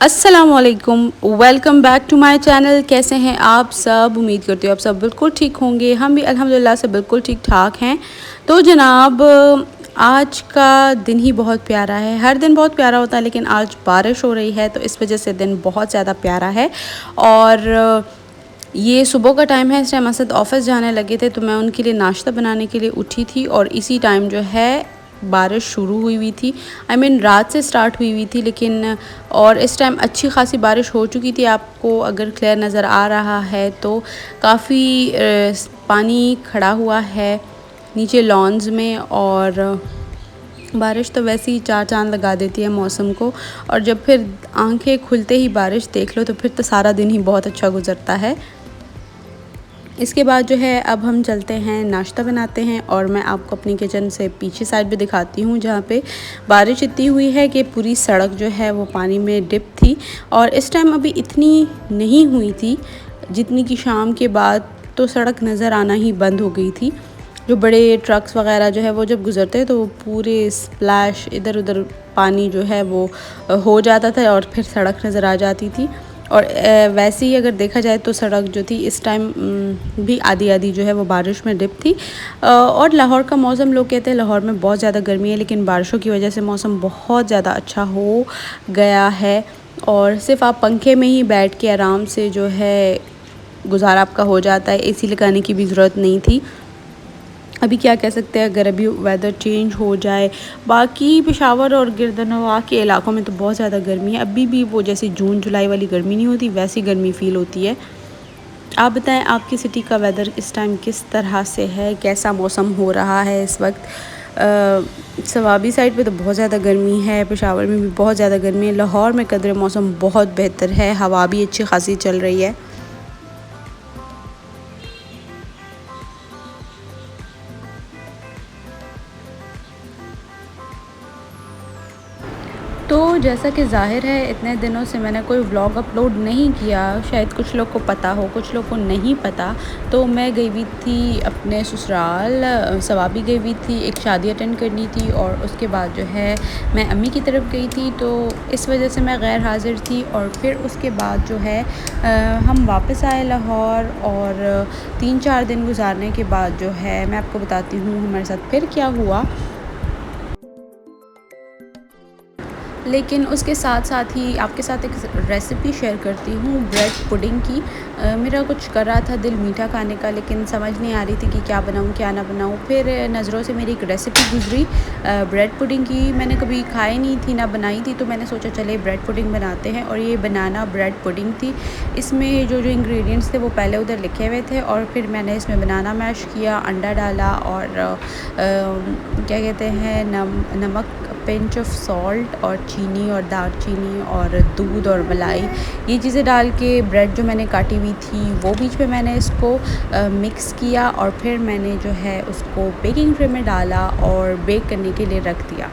अस्सलामुअलैकुम, welcome back to my channel. कैसे हैं आप सब? उम्मीद करती हूँ आप सब बिल्कुल ठीक होंगे। हम भी अल्हम्दुलिल्लाह से बिल्कुल ठीक ठाक हैं। तो जनाब, आज का दिन ही बहुत प्यारा है। हर दिन बहुत प्यारा होता है, लेकिन आज बारिश हो रही है तो इस वजह से दिन बहुत ज़्यादा प्यारा है। और ये सुबह का टाइम है। इस टाइम असद ऑफ़िस जाने लगे थे तो मैं उनके लिए नाश्ता बनाने के लिए उठी थी और इसी टाइम जो है बारिश शुरू हुई थी। रात से स्टार्ट हुई थी, लेकिन और इस टाइम अच्छी खासी बारिश हो चुकी थी। आपको अगर क्लियर नज़र आ रहा है तो काफ़ी पानी खड़ा हुआ है नीचे लॉन्स में। और बारिश तो वैसे ही चार चांद लगा देती है मौसम को, और जब फिर आंखें खुलते ही बारिश देख लो तो फिर तो सारा दिन ही बहुत अच्छा गुजरता है। इसके बाद जो है अब हम चलते हैं नाश्ता बनाते हैं, और मैं आपको अपनी किचन से पीछे साइड भी दिखाती हूँ जहाँ पे बारिश इतनी हुई है कि पूरी सड़क जो है वो पानी में डिप थी। और इस टाइम अभी इतनी नहीं हुई थी जितनी कि शाम के बाद तो सड़क नज़र आना ही बंद हो गई थी। जो बड़े ट्रक्स वगैरह जो है वो जब गुज़रते हैं तो वो पूरे स्प्लैश इधर उधर पानी जो है वो हो जाता था और फिर सड़क नज़र आ जाती थी। और वैसे ही अगर देखा जाए तो सड़क जो थी इस टाइम भी आधी आधी जो है वो बारिश में डिप थी। और लाहौर का मौसम, लोग कहते हैं लाहौर में बहुत ज़्यादा गर्मी है, लेकिन बारिशों की वजह से मौसम बहुत ज़्यादा अच्छा हो गया है। और सिर्फ आप पंखे में ही बैठ के आराम से जो है गुजारा आपका हो जाता है। एसी लगाने की भी ज़रूरत नहीं थी। अभी क्या कह सकते हैं, अगर अभी वेदर चेंज हो जाए। बाकी पेशावर और गिरदनवा के इलाकों में तो बहुत ज़्यादा गर्मी है। अभी भी वो जैसे जून जुलाई वाली गर्मी नहीं होती, वैसी गर्मी फ़ील होती है। आप बताएं आपकी सिटी का वेदर इस टाइम किस तरह से है, कैसा मौसम हो रहा है इस वक्त? सवाबी साइड पे तो बहुत ज़्यादा गर्मी है, पेशावर में भी बहुत ज़्यादा गर्मी है। लाहौर में कदर मौसम बहुत बेहतर है, हवा भी अच्छी खासी चल रही है। तो जैसा कि ज़ाहिर है इतने दिनों से मैंने कोई व्लॉग अपलोड नहीं किया। शायद कुछ लोग को पता हो, कुछ लोग को नहीं पता। तो मैं गई हुई थी अपने ससुराल, सवाबी गई हुई थी, एक शादी अटेंड करनी थी, और उसके बाद जो है मैं अम्मी की तरफ गई थी, तो इस वजह से मैं गैर हाज़िर थी। और फिर उसके बाद जो है हम वापस आए लाहौर, और 3-4 दिन गुजारने के बाद जो है मैं आपको बताती हूँ हमारे साथ फिर क्या हुआ। लेकिन उसके साथ साथ ही आपके साथ एक रेसिपी शेयर करती हूँ ब्रेड पुडिंग की। मेरा कुछ कर रहा था दिल मीठा खाने का, लेकिन समझ नहीं आ रही थी कि क्या बनाऊँ क्या ना बनाऊँ। फिर नज़रों से मेरी एक रेसिपी गुजरी ब्रेड पुडिंग की। मैंने कभी खाई नहीं थी ना बनाई थी, तो मैंने सोचा चले ब्रेड पुडिंग बनाते हैं। और ये बनाना ब्रेड पुडिंग थी। इसमें जो जो इंग्रेडिएंट्स थे वो पहले उधर लिखे हुए थे, और फिर मैंने इसमें बनाना मैश किया, अंडा डाला, और क्या कहते हैं नमक, पिंच ऑफ सॉल्ट, और चीनी और दालचीनी और दूध और मलाई, ये चीज़ें डाल के ब्रेड जो मैंने काटी हुई थी वो बीच में मैंने इसको मिक्स किया, और फिर मैंने जो है उसको बेकिंग ट्रे में डाला और बेक करने के लिए रख दिया।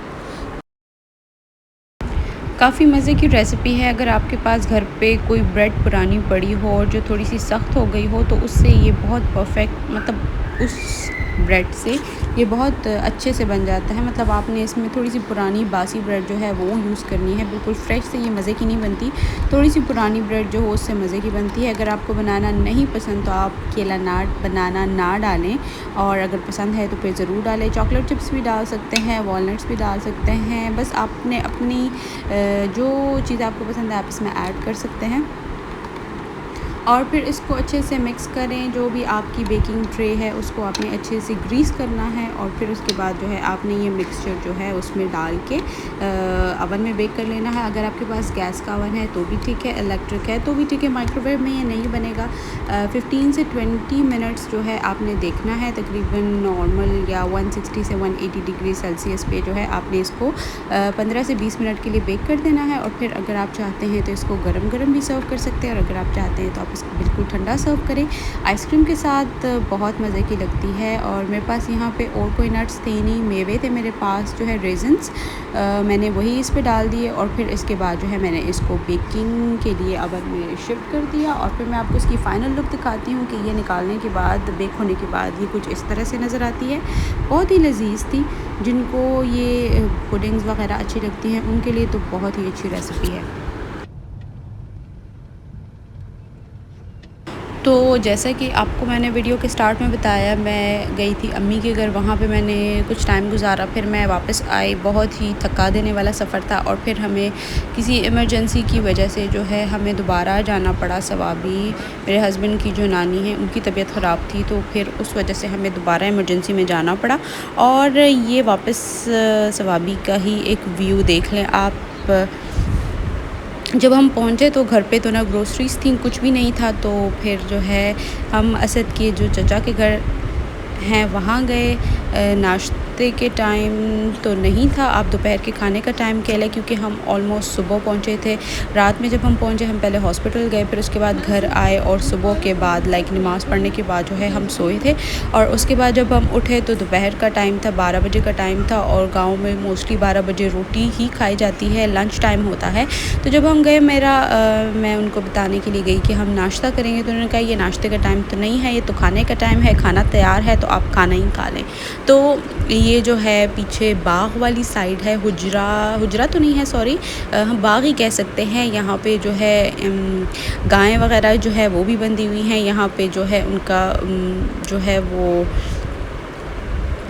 काफ़ी मज़े की रेसिपी है। अगर आपके पास घर पे कोई ब्रेड पुरानी पड़ी हो और जो थोड़ी सी सख्त हो गई हो, तो उससे ये बहुत परफेक्ट, मतलब उस ब्रेड से ये बहुत अच्छे से बन जाता है। मतलब आपने इसमें थोड़ी सी पुरानी बासी ब्रेड जो है वो यूज़ करनी है। बिल्कुल फ्रेश से ये मज़े की नहीं बनती। थोड़ी सी पुरानी ब्रेड जो हो उससे मज़े की बनती है। अगर आपको बनाना नहीं पसंद तो आप केला बनाना ना डालें, और अगर पसंद है तो फिर ज़रूर डालें। चॉकलेट चिप्स भी डाल सकते हैं, वॉलनट्स भी डाल सकते हैं। बस आपने अपनी जो चीज़ आपको पसंद है आप इसमें ऐड कर सकते हैं। और फिर इसको अच्छे से मिक्स करें। जो भी आपकी बेकिंग ट्रे है उसको आपने अच्छे से ग्रीस करना है, और फिर उसके बाद जो है आपने ये मिक्सचर जो है उसमें डाल के अवन में बेक कर लेना है। अगर आपके पास गैस का अवन है तो भी ठीक है, इलेक्ट्रिक है तो भी ठीक है। माइक्रोवेव में ये नहीं बनेगा। 15 से 20 मिनट्स जो है आपने देखना है, तकरीबन नॉर्मल या 160 से 180 डिग्री सेल्सियस पे जो है आपने इसको 15 से 20 मिनट के लिए बेक कर देना है। और फिर अगर आप चाहते हैं तो इसको गरम गरम भी सर्व कर सकते हैं, और अगर आप चाहते हैं तो आप इसको बिल्कुल ठंडा सर्व करें। आइसक्रीम के साथ बहुत मज़े की लगती है। और मेरे पास यहाँ पे और कोई नट्स थे नहीं, मेवे थे मेरे पास जो है रेजन्स, मैंने वही इस पे डाल दिए। और फिर इसके बाद जो है मैंने इसको बेकिंग के लिए अवन में शिफ्ट कर दिया। और फिर मैं आपको इसकी फ़ाइनल लुक दिखाती हूँ कि ये निकालने के बाद, बेक होने के बाद ये कुछ इस तरह से नज़र आती है। बहुत ही लजीज़ थी। जिनको ये पुडिंग्स वगैरह अच्छी लगती हैं उनके लिए तो बहुत ही अच्छी रेसिपी है। तो जैसा कि आपको मैंने वीडियो के स्टार्ट में बताया, मैं गई थी अम्मी के घर, वहाँ पे मैंने कुछ टाइम गुजारा, फिर मैं वापस आई। बहुत ही थका देने वाला सफ़र था और फिर हमें किसी इमरजेंसी की वजह से जो है हमें दोबारा जाना पड़ा सवाबी। मेरे हस्बैंड की जो नानी है उनकी तबीयत ख़राब थी, तो फिर उस वजह से हमें दोबारा इमरजेंसी में जाना पड़ा। और ये वापस सवाबी का ही एक व्यू देख लें आप। जब हम पहुँचे तो घर पे तो ना ग्रोसरीज़ थी, कुछ भी नहीं था। तो फिर जो है हम असद के जो चचा के घर हैं वहाँ गए। नाश्ते के टाइम तो नहीं था, आप दोपहर के खाने का टाइम कह लें, क्योंकि हम ऑलमोस्ट सुबह पहुँचे थे। रात में जब हम पहुँचे, हम पहले हॉस्पिटल गए, फिर उसके बाद घर आए और सुबह के बाद नमाज़ पढ़ने के बाद जो है हम सोए थे। और उसके बाद जब हम उठे तो दोपहर का टाइम था, 12 बजे का टाइम था। और गाँव में मोस्टली 12 बजे रोटी ही खाई जाती है, लंच टाइम होता है। तो जब हम गए, मैं उनको बताने के लिए गई कि हम नाश्ता करेंगे, तो उन्होंने कहा ये नाश्ते का टाइम तो नहीं है, ये तो खाने का टाइम है, खाना तैयार है तो आप खाना ही खा लें। तो ये जो है पीछे बाग वाली साइड है, हुजरा तो नहीं है, सॉरी, हम बाग ही कह सकते हैं। यहाँ पे जो है गायें वगैरह जो है वो भी बंधी हुई हैं। यहाँ पे जो है उनका जो है वो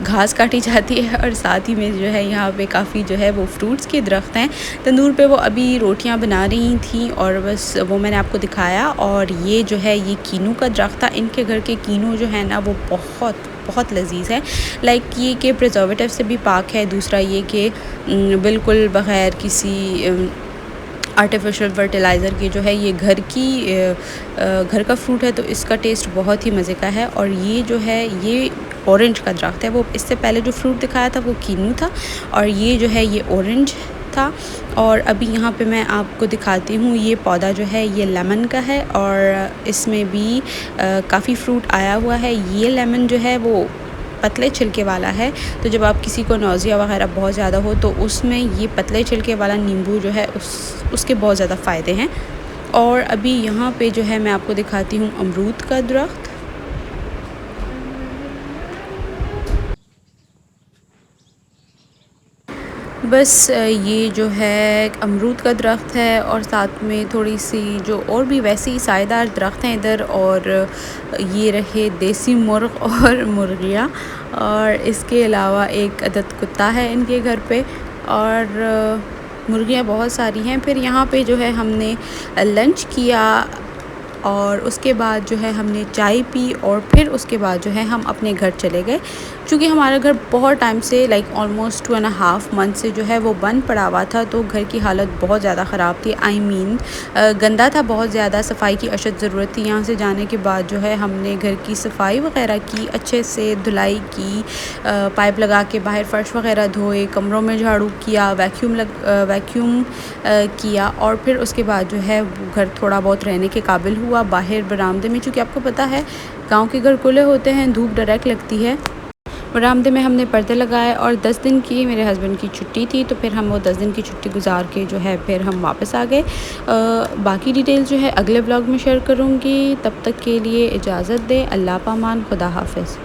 घास काटी जाती है। और साथ ही में जो है यहाँ पे काफ़ी जो है वो फ्रूट्स के दरख्त हैं। तंदूर पे वो अभी रोटियाँ बना रही थी और बस वो मैंने आपको दिखाया। और ये जो है ये कीनू का दरख्त था। इनके घर के कीनू जो है ना वो बहुत बहुत लजीज़ है। ये कि प्रिजर्वेटिव से भी पाक है। दूसरा ये कि बिल्कुल बग़ैर किसी आर्टिफिशियल फर्टिलाइज़र के जो है ये घर का फ्रूट है, तो इसका टेस्ट बहुत ही मज़े का है। और ये जो है ये ऑरेंज का दरख्त है। वो इससे पहले जो फ्रूट दिखाया था वो कीनू था और ये जो है ये ऑरेंज था। और अभी यहाँ पे मैं आपको दिखाती हूँ, ये पौधा जो है ये लेमन का है और इसमें भी काफ़ी फ्रूट आया हुआ है। ये लेमन जो है वो पतले छिलके वाला है, तो जब आप किसी को नौज़िया वगैरह बहुत ज़्यादा हो तो उसमें ये पतले छिलके वाला नींबू जो है उसके बहुत ज़्यादा फ़ायदे हैं। और अभी यहाँ पे जो है मैं आपको दिखाती हूँ अमरूद का दरख्त। बस ये जो है अमरूद का दरख्त है और साथ में थोड़ी सी जो और भी वैसे ही साएदार दरख्त हैं इधर। और ये रहे देसी मुर्ग़ और मुर्गियाँ, और इसके अलावा एक अदद कुत्ता है इनके घर पे, और मुर्गियाँ बहुत सारी हैं। फिर यहाँ पे जो है हमने लंच किया और उसके बाद जो है हमने चाय पी और फिर उसके बाद जो है हम अपने घर चले गए। चूँकि हमारा घर बहुत टाइम से ऑलमोस्ट 2.5 मंथ से जो है वो बंद पड़ा हुआ था, तो घर की हालत बहुत ज़्यादा ख़राब थी। गंदा था बहुत ज़्यादा, सफाई की अशद ज़रूरत थी। यहाँ से जाने के बाद जो है हमने घर की सफाई वगैरह की, अच्छे से धुलाई की, पाइप लगा के बाहर फ़र्श वगैरह धोए, कमरों में झाड़ू किया, वैक्यूम किया। और फिर उसके बाद जो है घर थोड़ा बहुत रहने के काबिल हुआ। बाहर बरामदे में, चूँकि आपको पता है गांव के घर खुले होते हैं, धूप डायरेक्ट लगती है। बरामदे में हमने पर्दे लगाए और 10 दिन की मेरे हस्बैंड की छुट्टी थी, तो फिर हम वो 10 दिन की छुट्टी गुजार के जो है फिर हम वापस आ गए। बाकी डिटेल जो है अगले व्लॉग में शेयर करूँगी। तब तक के लिए इजाज़त दें। अल्लाह पामान, खुदा हाफ़िज़।